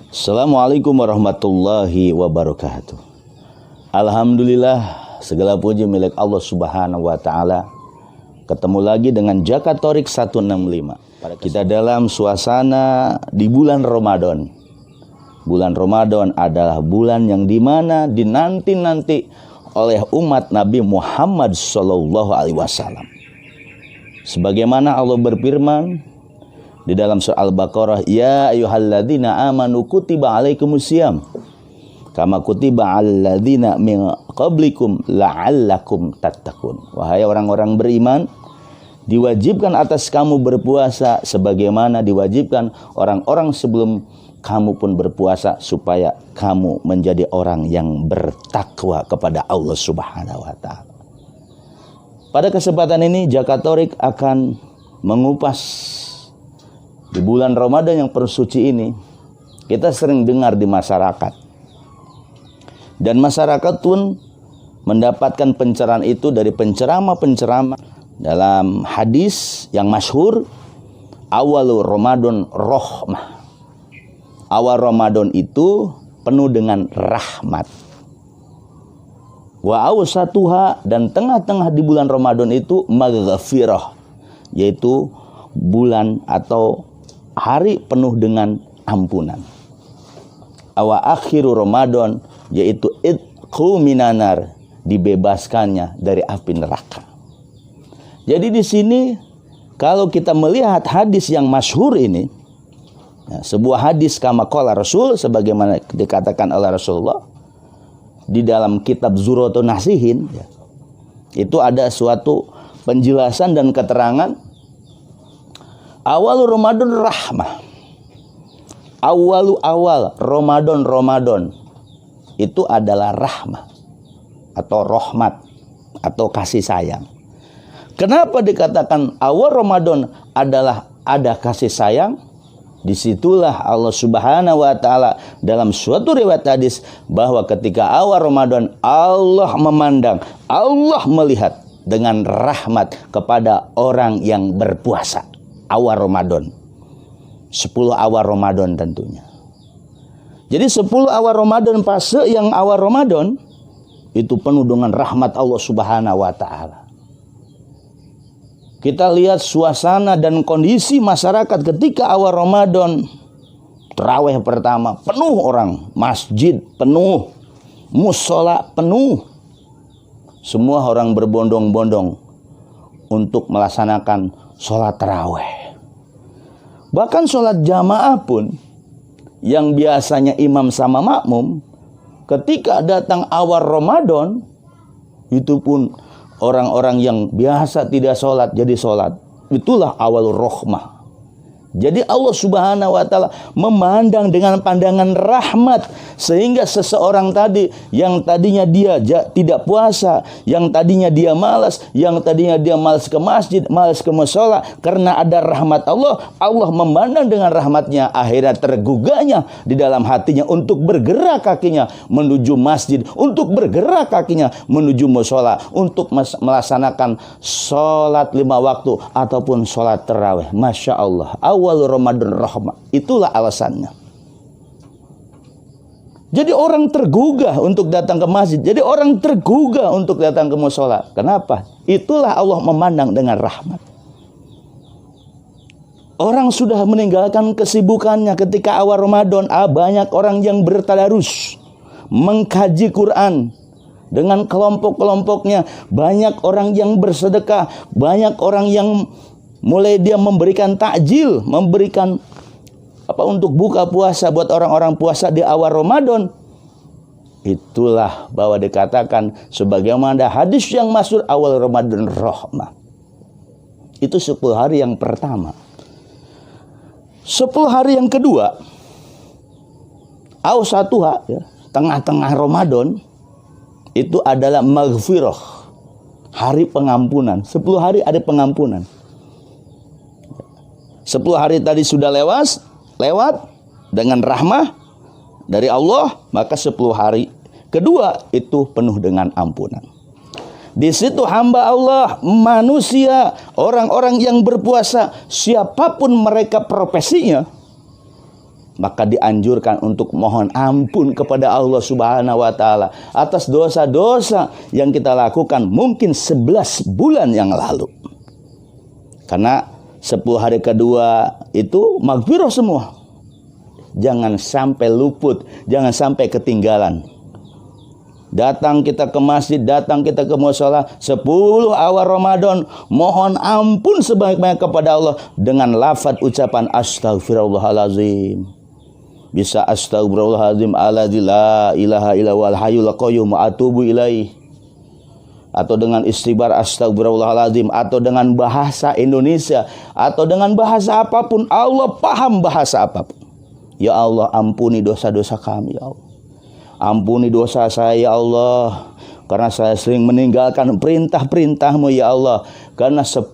Assalamualaikum warahmatullahi wabarakatuh. Alhamdulillah, segala puji milik Allah Subhanahu wa taala. Ketemu lagi dengan Jakatorik 165. Kita dalam suasana di bulan Ramadan. Bulan Ramadan adalah bulan yang dimana dinanti-nanti oleh umat Nabi Muhammad SAW. Sebagaimana Allah berfirman di dalam surah Al-Baqarah, ya ayyuhalladzina amanu kutiba alaikumusiyam kama kutiba alladzina min qablikum la'allakum tattaqun. Wahai orang-orang beriman, diwajibkan atas kamu berpuasa sebagaimana diwajibkan orang-orang sebelum kamu pun berpuasa, supaya kamu menjadi orang yang bertakwa kepada Allah Subhanahu wa taala. Pada kesempatan ini Jakatorik akan mengupas di bulan Ramadan yang persuci ini. Kita sering dengar di masyarakat, dan masyarakat pun mendapatkan pencerahan itu dari penceramah-penceramah dalam hadis yang masyhur, awal Ramadan rahmah. Awal Ramadan itu penuh dengan rahmat. Wa awsatuha, dan tengah-tengah di bulan Ramadan itu maghfirah, yaitu bulan atau hari penuh dengan ampunan. Awa akhiru Ramadan, yaitu idqu minanar, dibebaskannya dari api neraka. Jadi di sini kalau kita melihat hadis yang masyhur ini, ya, sebuah hadis kama qala Rasul, sebagaimana dikatakan oleh Rasulullah di dalam kitab Zuratun Nasihin, ya, itu ada suatu penjelasan dan keterangan awal Ramadan rahmah. Awal Ramadan itu adalah rahmah atau rahmat atau kasih sayang. Kenapa dikatakan awal Ramadan adalah ada kasih sayang? Disitulah Allah Subhanahu wa taala dalam suatu riwayat hadis bahwa ketika awal Ramadan Allah memandang, Allah melihat dengan rahmat kepada orang yang berpuasa. Awal Ramadan, 10 awal Ramadan tentunya. Jadi 10 awal Ramadan, fase yang awal Ramadan itu penuh dengan rahmat Allah Subhanahu wa taala. Kita lihat suasana dan kondisi masyarakat ketika awal Ramadan, tarawih pertama penuh orang, masjid penuh, musola penuh. Semua orang berbondong-bondong untuk melaksanakan sholat tarawih. Bahkan sholat jamaah pun yang biasanya imam sama makmum, ketika datang awal Ramadan, itu pun orang-orang yang biasa tidak sholat jadi sholat. Itulah awal rahmah. Jadi Allah Subhanahu wa taala memandang dengan pandangan rahmat, sehingga seseorang tadi yang tadinya dia tidak puasa, yang tadinya dia malas, yang tadinya dia malas ke masjid, malas ke mushola, karena ada rahmat Allah, Allah memandang dengan rahmatnya, akhirnya tergugahnya di dalam hatinya untuk bergerak kakinya menuju masjid, untuk bergerak kakinya menuju mushola, untuk melaksanakan sholat 5 waktu ataupun sholat tarawih. Masya Allah, awal Ramadan rahmah. Itulah alasannya. Jadi orang tergugah untuk datang ke masjid. Jadi orang tergugah untuk datang ke mushola. Kenapa? Itulah Allah memandang dengan rahmat. Orang sudah meninggalkan kesibukannya ketika awal Ramadan. Banyak orang yang bertadarus, mengkaji Quran dengan kelompok-kelompoknya. Banyak orang yang bersedekah. Banyak orang yang mulai dia memberikan takjil, memberikan untuk buka puasa buat orang-orang puasa di awal Ramadan. Itulah bahwa dikatakan sebagaimana hadis yang masyhur awal Ramadan rahmah. Itu 10 hari yang pertama. 10 hari yang kedua, awsatuha, ya, tengah-tengah Ramadan, itu adalah maghfirah, hari pengampunan. 10 hari ada pengampunan. 10 hari tadi sudah lewat dengan rahmah dari Allah, maka 10 hari kedua itu penuh dengan ampunan. Di situ hamba Allah, manusia, orang-orang yang berpuasa, siapapun mereka profesinya, maka dianjurkan untuk mohon ampun kepada Allah Subhanahu wa taala atas dosa-dosa yang kita lakukan mungkin 11 bulan yang lalu. Karena 10 hari kedua itu maghfirah semua. Jangan sampai luput, jangan sampai ketinggalan. Datang kita ke masjid, datang kita ke mushola 10 awal Ramadan, mohon ampun sebanyak-banyak kepada Allah dengan lafaz ucapan astaghfirullahalazim. Bisa astaghfirullahalazim alladzi la ilaha illa huwal hayyul qayyum wa atubu ilaih. Atau dengan istighfar astaghfirullahalazim, atau dengan bahasa Indonesia, atau dengan bahasa apapun. Allah paham bahasa apapun. Ya Allah, ampuni dosa-dosa kami ya Allah. Ampuni dosa saya ya Allah, karena saya sering meninggalkan perintah-perintah-Mu ya Allah. Karena 10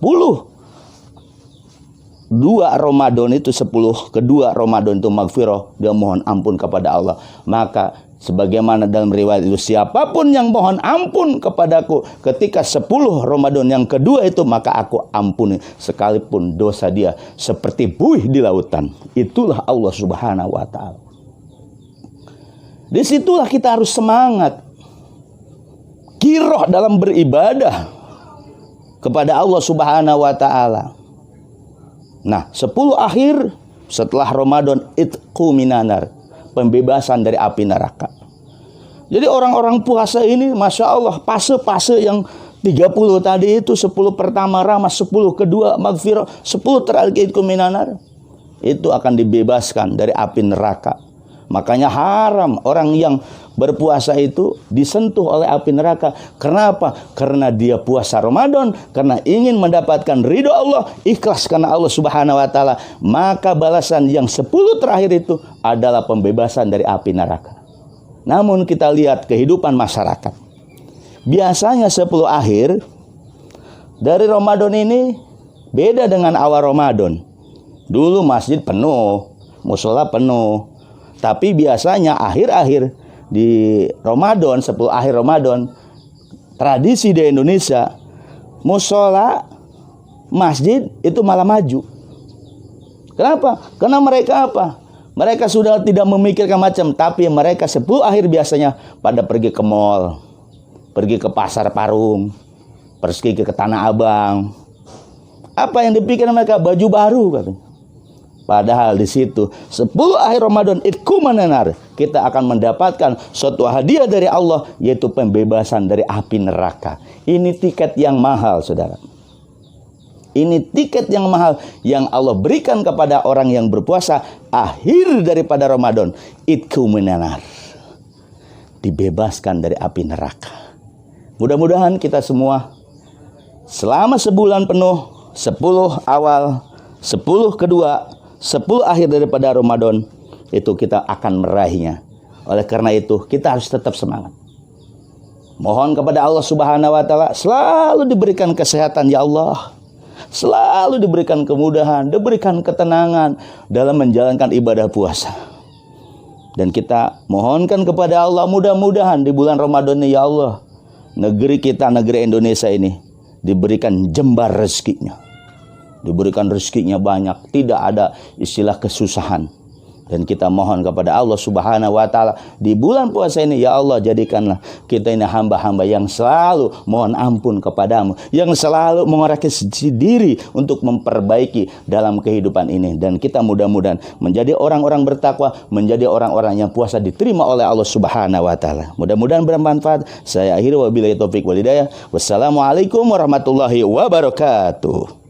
2 Ramadan itu 10 kedua Ramadan itu maghfirah, dia mohon ampun kepada Allah. Maka sebagaimana dalam riwayat itu, siapapun yang mohon ampun kepadaku ketika 10 Ramadan yang kedua itu, maka aku ampuni sekalipun dosa dia seperti buih di lautan. Itulah Allah Subhanahu wa taala. Disitulah kita harus semangat, giroh dalam beribadah kepada Allah Subhanahu wa taala. Nah, 10 akhir setelah Ramadan, itqu minanar, pembebasan dari api neraka. Jadi orang-orang puasa ini, Masya Allah, fase-fase yang 30 tadi itu, 10 pertama rahmat, 10 kedua maghfirah, 10 terakhir itqu minanar, itu akan dibebaskan dari api neraka. Makanya haram orang yang berpuasa itu disentuh oleh api neraka. Kenapa? Karena dia puasa Ramadan, karena ingin mendapatkan ridho Allah, ikhlas karena Allah Subhanahu wa taala. Maka balasan yang 10 terakhir itu adalah pembebasan dari api neraka. Namun kita lihat kehidupan masyarakat. Biasanya 10 akhir dari Ramadan ini beda dengan awal Ramadan. Dulu masjid penuh, mushola penuh. Tapi biasanya akhir-akhir di Ramadan, 10 akhir Ramadan, tradisi di Indonesia, mushola, masjid itu malah maju. Kenapa? Karena mereka apa? Mereka sudah tidak memikirkan macam, tapi mereka 10 akhir biasanya pada pergi ke mall, pergi ke pasar Parung, pergi ke Tanah Abang. Apa yang dipikirkan mereka? Baju baru katanya. Padahal di situ 10 akhir Ramadan itqu minanar, kita akan mendapatkan suatu hadiah dari Allah, yaitu pembebasan dari api neraka. Ini tiket yang mahal, saudara. Ini tiket yang mahal yang Allah berikan kepada orang yang berpuasa akhir daripada Ramadan. Itqu minanar, dibebaskan dari api neraka. Mudah-mudahan kita semua selama sebulan penuh, 10 awal, 10 kedua, 10 akhir daripada Ramadan itu kita akan meraihnya. Oleh karena itu kita harus tetap semangat. Mohon kepada Allah Subhanahu wa taala selalu diberikan kesehatan ya Allah. Selalu diberikan kemudahan, diberikan ketenangan dalam menjalankan ibadah puasa. Dan kita mohonkan kepada Allah mudah-mudahan di bulan Ramadan ini ya Allah, negeri kita, negeri Indonesia ini diberikan jembar rezekinya. Diberikan rezekinya banyak, tidak ada istilah kesusahan. Dan kita mohon kepada Allah Subhanahu wa taala di bulan puasa ini, ya Allah, jadikanlah kita ini hamba-hamba yang selalu mohon ampun kepadamu, yang selalu mengoreksi diri untuk memperbaiki dalam kehidupan ini. Dan kita mudah-mudahan menjadi orang-orang bertakwa, menjadi orang-orang yang puasa diterima oleh Allah Subhanahu wa taala. Mudah-mudahan bermanfaat. Saya akhiri wabillahi taufik wal hidayah. Wassalamualaikum warahmatullahi wabarakatuh.